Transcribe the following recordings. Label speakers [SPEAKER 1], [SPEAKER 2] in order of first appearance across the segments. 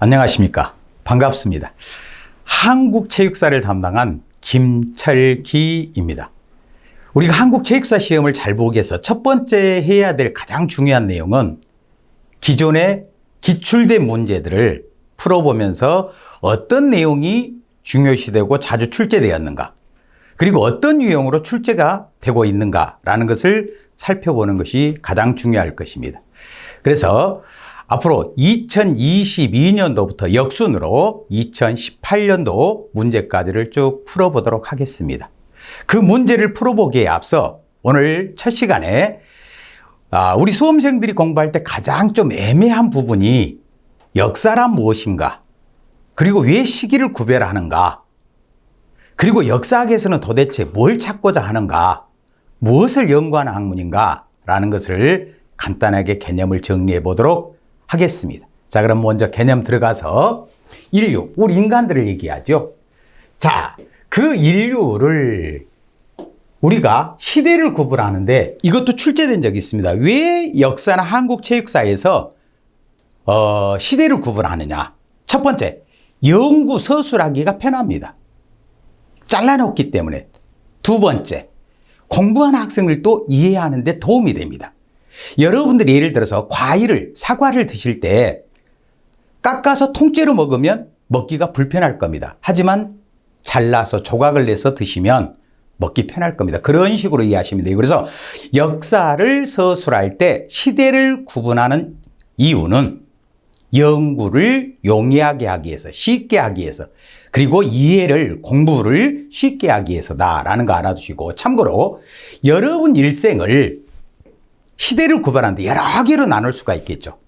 [SPEAKER 1] 안녕하십니까. 반갑습니다. 한국체육사를 담당한 김철기입니다. 우리가 한국체육사 시험을 잘 보기 위해서 첫 번째 해야 될 가장 중요한 내용은 기존에 기출된 문제들을 풀어보면서 어떤 내용이 중요시되고 자주 출제되었는가, 그리고 어떤 유형으로 출제가 되고 있는가라는 것을 살펴보는 것이 가장 중요할 것입니다. 그래서 앞으로 2022년도부터 역순으로 2018년도 문제까지를 쭉 풀어보도록 하겠습니다. 그 문제를 풀어보기에 앞서 오늘 첫 시간에 우리 수험생들이 공부할 때 가장 좀 애매한 부분이 역사란 무엇인가, 그리고 왜 시기를 구별하는가, 그리고 역사학에서는 도대체 뭘 찾고자 하는가, 무엇을 연구하는 학문인가 라는 것을 간단하게 개념을 정리해 보도록 하겠습니다. 자, 그럼 먼저 개념 들어가서 인류, 우리 인간들을 얘기하죠. 자, 그 인류를 우리가 시대를 구분하는데 이것도 출제된 적이 있습니다. 왜 역사나 한국체육사에서 시대를 구분하느냐? 첫 번째, 연구 서술하기가 편합니다. 잘라놓기 때문에. 두 번째, 공부하는 학생들도 이해하는 데 도움이 됩니다. 여러분들이 예를 들어서 과일을, 사과를 드실 때 깎아서 통째로 먹으면 먹기가 불편할 겁니다. 하지만 잘라서 조각을 내서 드시면 먹기 편할 겁니다. 그런 식으로 이해하시면 돼요. 그래서 역사를 서술할 때 시대를 구분하는 이유는 연구를 용이하게 하기 위해서, 쉽게 하기 위해서, 그리고 이해를, 공부를 쉽게 하기 위해서다라는 거 알아두시고, 참고로 여러분 일생을 시대를 구분하는데 여러 개로 나눌 수가 있겠죠.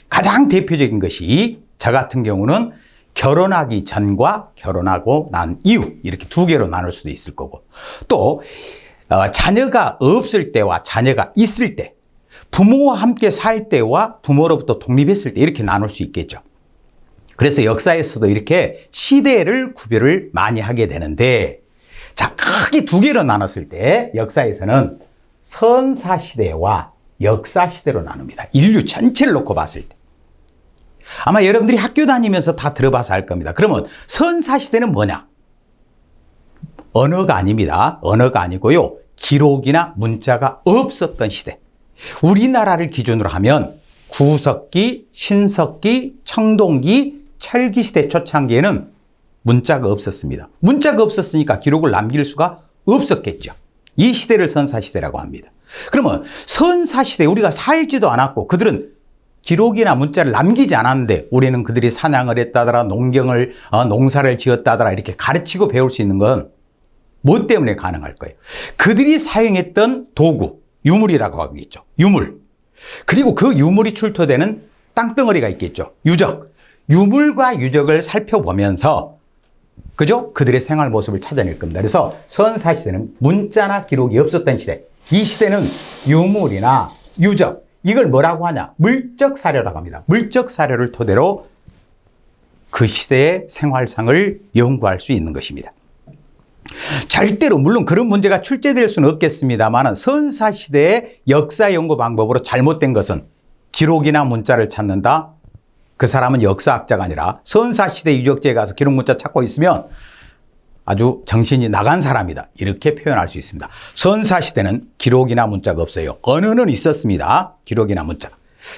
[SPEAKER 1] 가장 대표적인 것이 저 같은 경우는 결혼하기 전과 결혼하고 난 이후, 이렇게 두 개로 나눌 수도 있을 거고, 또 자녀가 없을 때와 자녀가 있을 때, 부모와 함께 살 때와 부모로부터 독립했을 때, 이렇게 나눌 수 있겠죠. 그래서 역사에서도 이렇게 시대를 구별을 많이 하게 되는데, 자, 크게 두 개로 나눴을 때 역사에서는 선사시대와 역사시대로 나눕니다. 인류 전체를 놓고 봤을 때. 아마 여러분들이 학교 다니면서 다 들어봐서 알 겁니다. 그러면 선사시대는 뭐냐? 언어가 아닙니다. 언어가 아니고요, 기록이나 문자가 없었던 시대. 우리나라를 기준으로 하면 구석기, 신석기, 청동기, 철기시대 초창기에는 문자가 없었습니다. 문자가 없었으니까 기록을 남길 수가 없었겠죠. 이 시대를 선사시대라고 합니다. 그러면 선사시대, 우리가 살지도 않았고 그들은 기록이나 문자를 남기지 않았는데 우리는 그들이 사냥을 했다더라, 농사를 지었다더라 이렇게 가르치고 배울 수 있는 건 뭐 때문에 가능할 거예요? 그들이 사용했던 도구, 유물이라고 하겠죠. 유물. 그리고 그 유물이 출토되는 땅덩어리가 있겠죠. 유적. 유물과 유적을 살펴보면서, 그죠? 그들의 생활 모습을 찾아낼 겁니다. 그래서 선사시대는 문자나 기록이 없었던 시대. 이 시대는 유물이나 유적, 이걸 뭐라고 하냐? 물적 사료라고 합니다. 물적 사료를 토대로 그 시대의 생활상을 연구할 수 있는 것입니다. 절대로, 물론 그런 문제가 출제될 수는 없겠습니다만, 선사시대의 역사 연구 방법으로 잘못된 것은 기록이나 문자를 찾는다. 그 사람은 역사학자가 아니라 선사시대 유적지에 가서 기록 문자 찾고 있으면 아주 정신이 나간 사람이다, 이렇게 표현할 수 있습니다. 선사시대는 기록이나 문자가 없어요. 언어는 있었습니다. 기록이나 문자.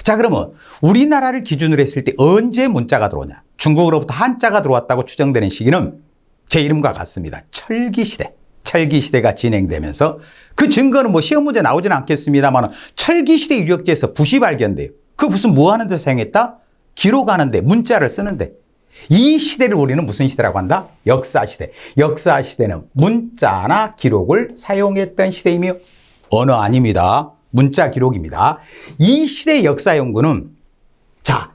[SPEAKER 1] 자, 그러면 우리나라를 기준으로 했을 때 언제 문자가 들어오냐? 중국으로부터 한자가 들어왔다고 추정되는 시기는 제 이름과 같습니다. 철기시대. 철기시대가 진행되면서, 그 증거는 뭐 시험 문제 나오지는 않겠습니다만 철기시대 유적지에서 붓이 발견돼요. 그 붓은 뭐 하는 데 사용했다? 기록하는데, 문자를 쓰는데. 이 시대를 우리는 무슨 시대라고 한다? 역사시대. 역사시대는 문자나 기록을 사용했던 시대이며 언어 아닙니다. 문자, 기록입니다. 이 시대의 역사 연구는, 자,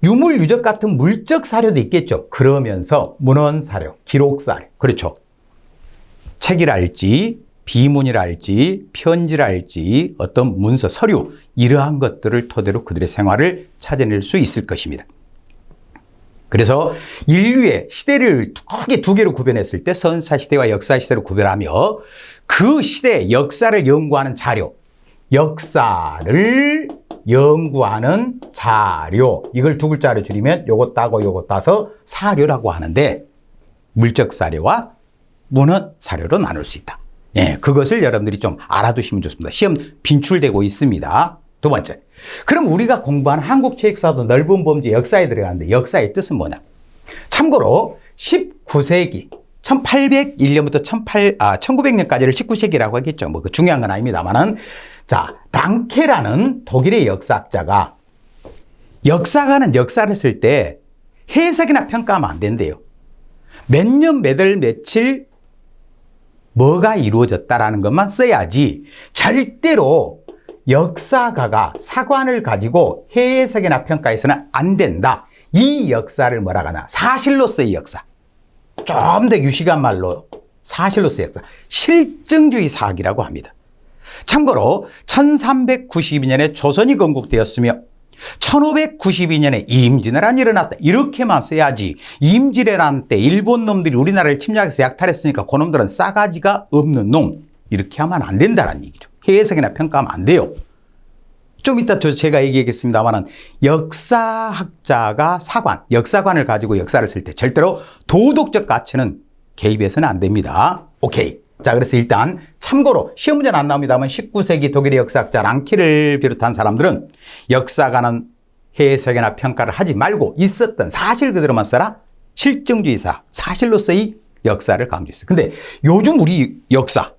[SPEAKER 1] 유물, 유적 같은 물적 사료도 있겠죠. 그러면서 문헌 사료, 기록 사료, 그렇죠. 책이랄지 비문이랄지 편지랄지 어떤 문서, 서류, 이러한 것들을 토대로 그들의 생활을 찾아낼 수 있을 것입니다. 그래서 인류의 시대를 크게 두 개로 구별했을 때 선사시대와 역사시대로 구별하며, 그 시대의 역사를 연구하는 자료, 역사를 연구하는 자료. 이걸 두 글자로 줄이면 요것 따고 요것 따서 사료라고 하는데 물적 사료와 문헌 사료로 나눌 수 있다. 예, 그것을 여러분들이 좀 알아두시면 좋습니다. 시험 빈출되고 있습니다. 두 번째. 그럼 우리가 공부하는 한국체육사도 넓은 범주 역사에 들어가는데 역사의 뜻은 뭐냐? 참고로 19세기 1801년부터 1900년까지를 19세기라고 하겠죠. 뭐 그 중요한 건 아닙니다만은 자, 랑케라는 독일의 역사학자가 역사가는 역사를 쓸 때 해석이나 평가하면 안 된대요. 몇 년, 몇 월, 며칠 뭐가 이루어졌다라는 것만 써야지 절대로 역사가가 사관을 가지고 해석이나 평가해서는 안 된다. 이 역사를 뭐라고 하나? 사실로서의 역사. 좀 더 유식한 말로 사실로서의 역사. 실증주의 사학이라고 합니다. 참고로 1392년에 조선이 건국되었으며 1592년에 임진왜란이 일어났다. 이렇게만 써야지 임진왜란 때 일본 놈들이 우리나라를 침략해서 약탈했으니까 그놈들은 싸가지가 없는 놈. 이렇게 하면 안 된다는 얘기죠. 해석이나 평가하면 안 돼요. 좀 이따 제가 얘기하겠습니다만 역사학자가 사관, 역사관을 가지고 역사를 쓸 때 절대로 도덕적 가치는 개입해서는 안 됩니다. 오케이. 자, 그래서 일단 참고로 시험 문제는 안 나옵니다만 19세기 독일의 역사학자 랑키를 비롯한 사람들은 역사가는 해석이나 평가를 하지 말고 있었던 사실 그대로만 써라. 실증주의사, 사실로서의 역사를 강조했어요. 근데 요즘 우리 역사,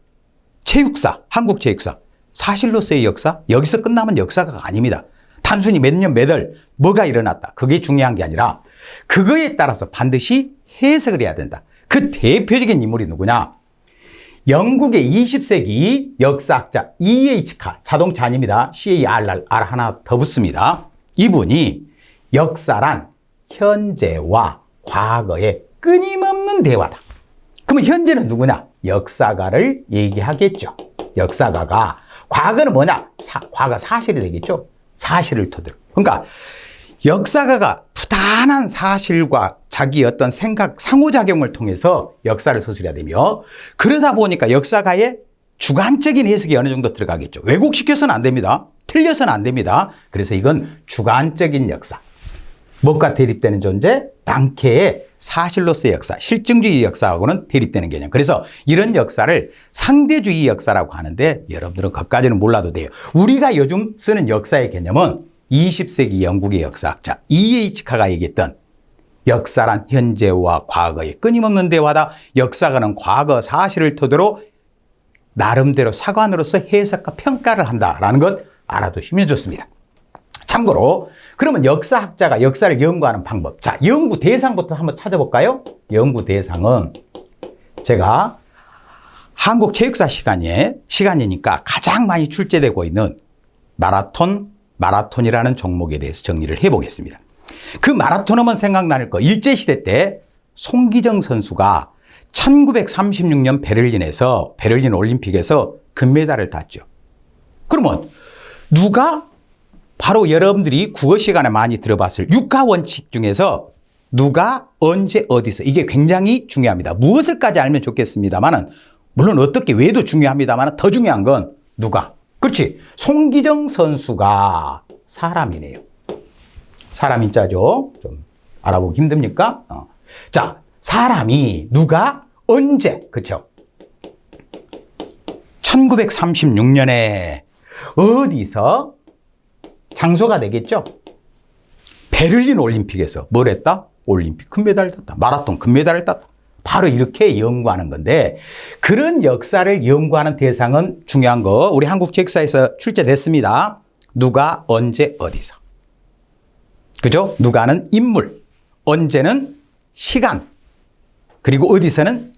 [SPEAKER 1] 체육사, 한국체육사, 사실로서의 역사, 여기서 끝나면 역사가 아닙니다. 단순히 몇 년, 몇 월, 뭐가 일어났다. 그게 중요한 게 아니라 그거에 따라서 반드시 해석을 해야 된다. 그 대표적인 인물이 누구냐? 영국의 20세기 역사학자 E.H. 카, 자동차 아닙니다. C-A-R-R 하나 더 붙습니다. 이분이 역사란 현재와 과거의 끊임없는 대화다. 그러면 현재는 누구냐? 역사가를 얘기하겠죠. 역사가가. 과거는 뭐냐? 과거 사실이 되겠죠. 사실을 토대로. 그러니까 역사가가 부단한 사실과 자기 어떤 생각, 상호작용을 통해서 역사를 서술해야 되며 그러다 보니까 역사가의 주관적인 해석이 어느 정도 들어가겠죠. 왜곡시켜서는 안 됩니다. 틀려서는 안 됩니다. 그래서 이건 주관적인 역사. 무엇과 대립되는 존재? 랑케의 사실로서의 역사, 실증주의 역사하고는 대립되는 개념. 그래서 이런 역사를 상대주의 역사라고 하는데 여러분들은 그것까지는 몰라도 돼요. 우리가 요즘 쓰는 역사의 개념은 20세기 영국의 역사학자 E.H. 카가 얘기했던 역사란 현재와 과거의 끊임없는 대화다. 역사가는 과거 사실을 토대로 나름대로 사관으로서 해석과 평가를 한다라는 것 알아두시면 좋습니다. 참고로 그러면 역사학자가 역사를 연구하는 방법. 자, 연구 대상부터 한번 찾아볼까요? 연구 대상은 제가 한국 체육사 시간이니까 가장 많이 출제되고 있는 마라톤이라는 종목에 대해서 정리를 해보겠습니다. 그 마라톤 하면 생각날 거. 일제시대 때 송기정 선수가 1936년 베를린 올림픽에서 금메달을 땄죠. 그러면 누가 바로 여러분들이 국어 시간에 많이 들어봤을 육하 원칙 중에서 누가 언제 어디서 이게 굉장히 중요합니다. 무엇을까지 알면 좋겠습니다만은 물론 어떻게 왜도 중요합니다만 더 중요한 건 누가. 그렇지. 송기정 선수가 사람이네요. 사람 인자죠. 좀 알아보기 힘듭니까? 자, 사람이 누가 언제 그렇죠. 1936년에 어디서 장소가 되겠죠. 베를린 올림픽에서 뭘 했다? 올림픽 금메달을 땄다. 마라톤 금메달을 땄다. 바로 이렇게 연구하는 건데 그런 역사를 연구하는 대상은 중요한 거 우리 한국체육사에서 출제됐습니다. 누가 언제 어디서. 그죠? 누가는 인물, 언제는 시간, 그리고 어디서는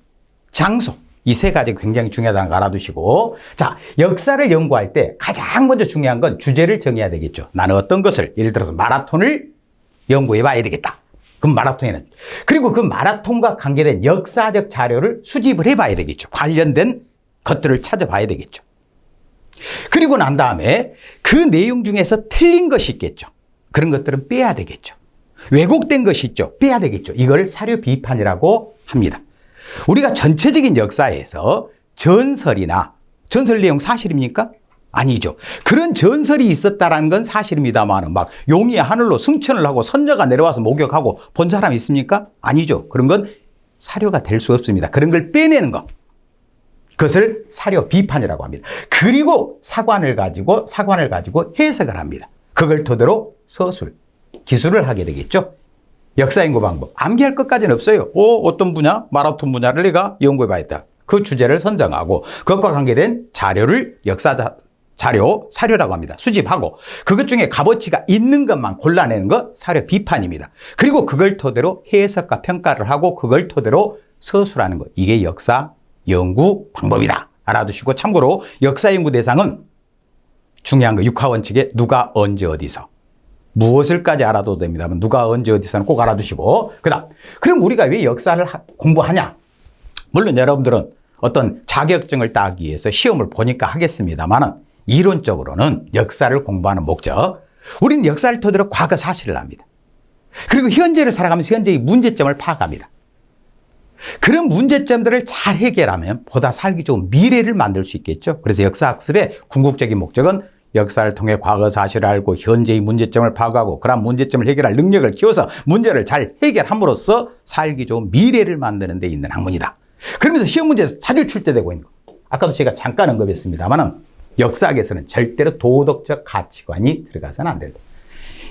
[SPEAKER 1] 장소. 이 세 가지가 굉장히 중요하다는 거 알아두시고 자, 역사를 연구할 때 가장 먼저 중요한 건 주제를 정해야 되겠죠. 나는 어떤 것을 예를 들어서 마라톤을 연구해 봐야 되겠다. 그럼 마라톤에는 그리고 그 마라톤과 관계된 역사적 자료를 수집을 해 봐야 되겠죠. 관련된 것들을 찾아봐야 되겠죠. 그리고 난 다음에 그 내용 중에서 틀린 것이 있겠죠. 그런 것들은 빼야 되겠죠. 왜곡된 것이 있죠. 빼야 되겠죠. 이걸 사료 비판이라고 합니다. 우리가 전체적인 역사에서 전설 내용 사실입니까? 아니죠. 그런 전설이 있었다라는 건 사실입니다만 막 용이 하늘로 승천을 하고 선녀가 내려와서 목욕하고 본 사람 있습니까? 아니죠. 그런 건 사료가 될 수 없습니다. 그런 걸 빼내는 것. 그것을 사료 비판이라고 합니다. 그리고 사관을 가지고 해석을 합니다. 그걸 토대로 서술, 기술을 하게 되겠죠. 역사 연구 방법. 암기할 것까지는 없어요. 어떤 분야? 마라톤 분야를 내가 연구해 봐야겠다. 그 주제를 선정하고 그것과 관계된 자료를 사료라고 합니다. 수집하고 그것 중에 값어치가 있는 것만 골라내는 것 사료 비판입니다. 그리고 그걸 토대로 해석과 평가를 하고 그걸 토대로 서술하는 것. 이게 역사 연구 방법이다. 알아두시고 참고로 역사 연구 대상은 중요한 거 육하원칙에 누가 언제 어디서 무엇을까지 알아도 됩니다. 누가 언제 어디서는 꼭 알아두시고 그럼 우리가 왜 역사를 공부하냐? 물론 여러분들은 어떤 자격증을 따기 위해서 시험을 보니까 하겠습니다만 이론적으로는 역사를 공부하는 목적 우리는 역사를 토대로 과거 사실을 압니다. 그리고 현재를 살아가면서 현재의 문제점을 파악합니다. 그런 문제점들을 잘 해결하면 보다 살기 좋은 미래를 만들 수 있겠죠. 그래서 역사학습의 궁극적인 목적은 역사를 통해 과거 사실을 알고 현재의 문제점을 파악하고 그런 문제점을 해결할 능력을 키워서 문제를 잘 해결함으로써 살기 좋은 미래를 만드는 데 있는 학문이다. 그러면서 시험 문제에서 자주 출제되고 있는 거. 아까도 제가 잠깐 언급했습니다만 역사학에서는 절대로 도덕적 가치관이 들어가서는 안 된다.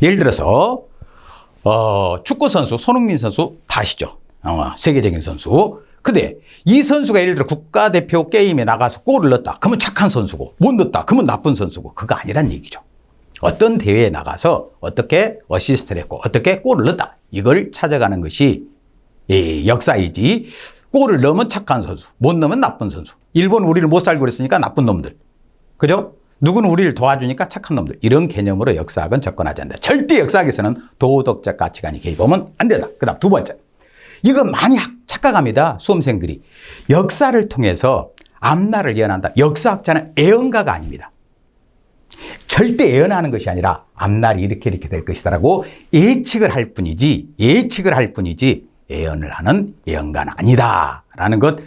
[SPEAKER 1] 예를 들어서 축구 선수 손흥민 선수 다 아시죠? 세계적인 선수. 근데 이 선수가 예를 들어 국가대표 게임에 나가서 골을 넣었다. 그러면 착한 선수고 못 넣었다. 그러면 나쁜 선수고 그거 아니란 얘기죠. 어떤 대회에 나가서 어떻게 어시스트를 했고 어떻게 골을 넣었다. 이걸 찾아가는 것이 역사이지 골을 넣으면 착한 선수, 못 넣으면 나쁜 선수. 일본은 우리를 못 살고 그랬으니까 나쁜 놈들. 그죠? 누구는 우리를 도와주니까 착한 놈들. 이런 개념으로 역사학은 접근하지 않는다. 절대 역사학에서는 도덕적 가치관이 개입하면 안 된다. 그 다음 두 번째. 이거 많이 착각합니다. 수험생들이. 역사를 통해서 앞날을 예언한다. 역사학자는 예언가가 아닙니다. 절대 예언하는 것이 아니라 앞날이 이렇게 될 것이다라고 예측을 할 뿐이지 예언을 하는 예언가는 아니다라는 것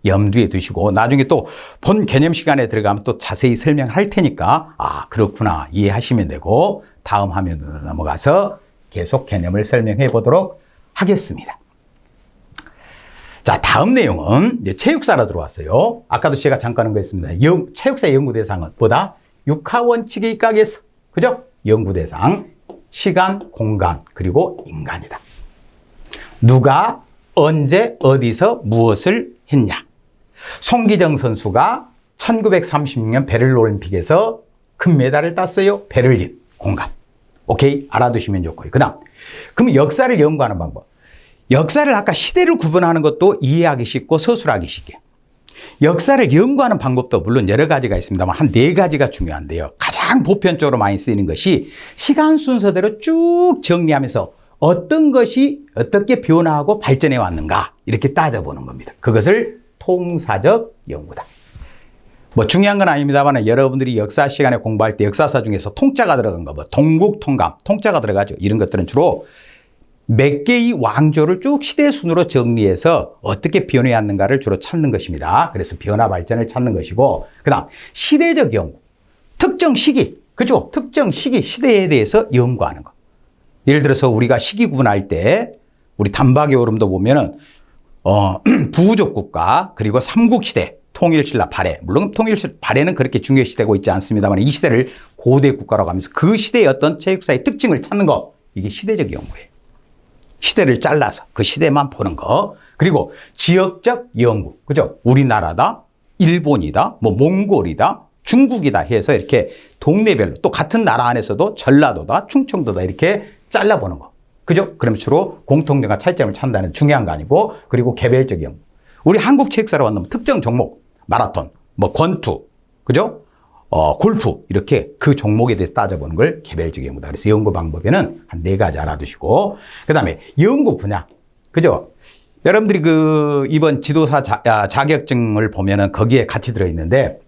[SPEAKER 1] 염두에 두시고 나중에 또 본 개념 시간에 들어가면 또 자세히 설명할 테니까 그렇구나 이해하시면 되고 다음 화면으로 넘어가서 계속 개념을 설명해 보도록 하겠습니다. 자, 다음 내용은 이제 체육사로 들어왔어요. 아까도 제가 잠깐 언급했습니다. 체육사 연구 대상은 뭐다? 육하원칙에 입각해서 그죠? 연구 대상 시간, 공간 그리고 인간이다. 누가 언제 어디서 무엇을 했냐? 송기정 선수가 1936년 베를린 올림픽에서 금메달을 땄어요. 베를린 공간. 오케이? 알아두시면 좋고요. 그다음 그럼 역사를 연구하는 방법. 역사를 아까 시대를 구분하는 것도 이해하기 쉽고 서술하기 쉽게. 역사를 연구하는 방법도 물론 여러 가지가 있습니다만 한 4가지가 중요한데요. 가장 보편적으로 많이 쓰이는 것이 시간 순서대로 쭉 정리하면서 어떤 것이 어떻게 변화하고 발전해 왔는가 이렇게 따져보는 겁니다. 그것을 통사적 연구다. 뭐 중요한 건 아닙니다만 여러분들이 역사 시간에 공부할 때 역사사 중에서 통자가 들어간 거, 뭐 동국통감, 통자가 들어가죠. 이런 것들은 주로 몇 개의 왕조를 쭉 시대 순으로 정리해서 어떻게 변해왔는가를 주로 찾는 것입니다. 그래서 변화 발전을 찾는 것이고, 그다음 시대적 연구, 특정 시기, 그죠? 특정 시기, 시대에 대해서 연구하는 것. 예를 들어서 우리가 시기 구분할 때 우리 단박의 오름도 보면은 부족 국가 그리고 삼국시대, 통일신라 발해. 물론 통일신라 발해는 그렇게 중요시되고 있지 않습니다만 이 시대를 고대 국가라고 하면서 그 시대의 어떤 체육사의 특징을 찾는 거. 이게 시대적 연구예요. 시대를 잘라서 그 시대만 보는 거. 그리고 지역적 연구. 그죠? 우리나라다, 일본이다, 뭐 몽골이다, 중국이다 해서 이렇게 동네별로 또 같은 나라 안에서도 전라도다, 충청도다 이렇게 잘라보는 거. 그죠? 그럼 주로 공통점과 차이점을 찾는다는 중요한 거 아니고 그리고 개별적 연구. 우리 한국 체육사로 한다면 특정 종목, 마라톤, 뭐 권투, 그죠? 골프 이렇게 그 종목에 대해서 따져보는 걸 개별적 연구다. 그래서 연구 방법에는 한 4가지 알아두시고 그 다음에 연구 분야. 그죠? 여러분들이 그 이번 지도사 자격증을 보면은 거기에 같이 들어있는데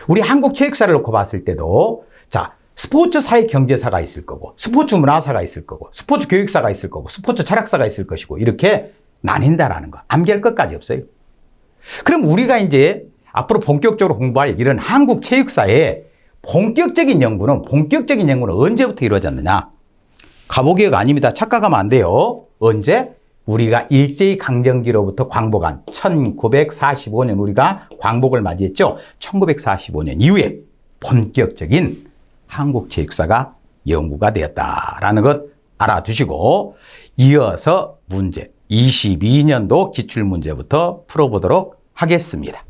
[SPEAKER 1] 우리 한국 체육사를 놓고 봤을 때도 자, 스포츠 사회 경제사가 있을 거고 스포츠 문화사가 있을 거고 스포츠 교육사가 있을 거고 스포츠 철학사가 있을 것이고 이렇게 나뉜다라는 거. 암기할 것까지 없어요. 그럼 우리가 이제 앞으로 본격적으로 공부할 이런 한국 체육사의 본격적인 연구는 언제부터 이루어졌느냐? 가보기가 아닙니다. 착각하면 안 돼요. 언제? 우리가 일제강점기로부터 광복한 1945년 우리가 광복을 맞이했죠. 1945년 이후에 본격적인 한국 체육사가 연구가 되었다라는 것 알아두시고 이어서 문제 22년도 기출문제부터 풀어보도록 하겠습니다.